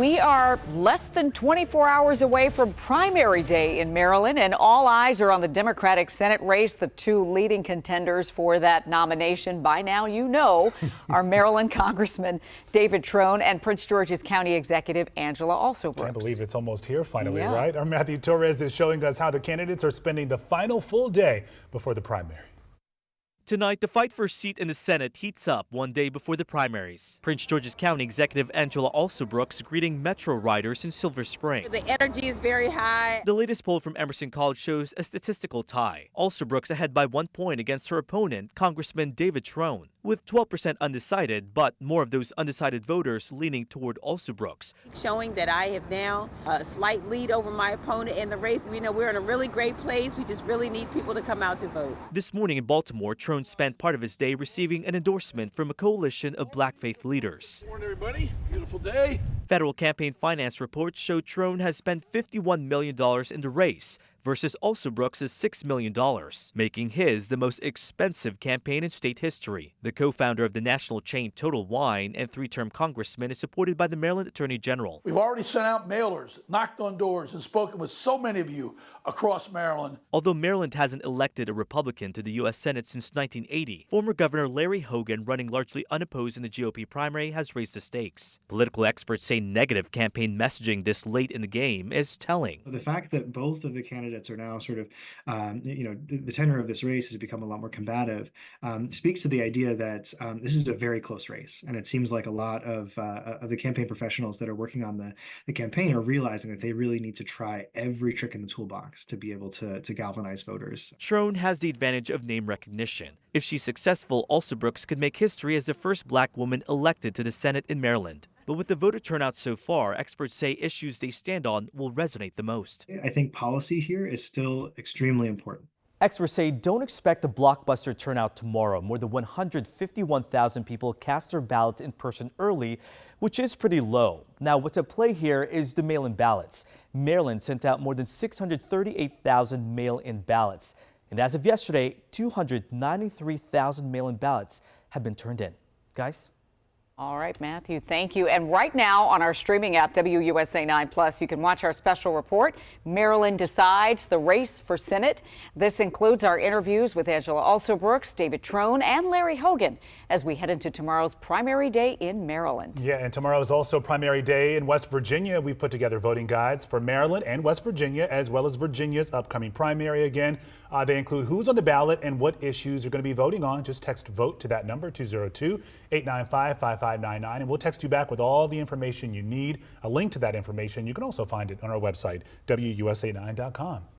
We are less than 24 hours away from primary day in Maryland, and all eyes are on the Democratic Senate race. The two leading contenders for that nomination, by now you know, are Maryland Congressman David Trone and Prince George's County Executive Angela Alsobrooks. Can't believe it's almost here finally, Yeah. right? Our Matthew Torres is showing us how the candidates are spending the final full day before the primary. Tonight, the fight for a seat in the Senate heats up one day before the primaries. Prince George's County Executive Angela Alsobrooks greeting Metro riders in Silver Spring. The energy is very high. The latest poll from Emerson College shows a statistical tie. Alsobrooks ahead by 1 point against her opponent, Congressman David Trone, with 12% undecided, but more of those undecided voters leaning toward Alsobrooks. Showing that I have now a slight lead over my opponent in the race. You know, we're in a really great place. We just really need people to come out to vote. This morning in Baltimore, Trone spent part of his day receiving an endorsement from a coalition of black faith leaders. Good morning, everybody. Beautiful day. Federal campaign finance reports show Trone has spent $51 million in the race versus Alsobrooks' $6 million, making his the most expensive campaign in state history. The co-founder of the national chain Total Wine and three-term congressman is supported by the Maryland Attorney General. We've already sent out mailers, knocked on doors, and spoken with so many of you across Maryland. Although Maryland hasn't elected a Republican to the U.S. Senate since 1980, former Governor Larry Hogan, running largely unopposed in the GOP primary, has raised the stakes. Political experts say negative campaign messaging this late in the game is telling. The fact that both of the candidates are now sort of, the tenor of this race has become a lot more combative, speaks to the idea that this is a very close race. And it seems like a lot of the campaign professionals that are working on the campaign are realizing that they really need to try every trick in the toolbox to be able to galvanize voters. Trone has the advantage of name recognition. If she's successful, Alsobrooks could make history as the first black woman elected to the Senate in Maryland. But with the voter turnout so far, experts say issues they stand on will resonate the most. I think policy here is still extremely important. Experts say don't expect a blockbuster turnout tomorrow. More than 151,000 people cast their ballots in person early, which is pretty low. Now, what's at play here is the mail-in ballots. Maryland sent out more than 638,000 mail-in ballots. And as of yesterday, 293,000 mail-in ballots have been turned in. Guys? All right, Matthew, thank you. And right now on our streaming app, WUSA 9 Plus, you can watch our special report, Maryland Decides, the race for Senate. This includes our interviews with Angela Alsobrooks, David Trone, and Larry Hogan as we head into tomorrow's primary day in Maryland. Yeah, and tomorrow is also primary day in West Virginia. We've put together voting guides for Maryland and West Virginia, as well as Virginia's upcoming primary again. They include who's on the ballot and what issues you're going to be voting on. Just text VOTE to that number, 202-895-5599, and we'll text you back with all the information you need. A link to that information, you can also find it on our website, WUSA9.com.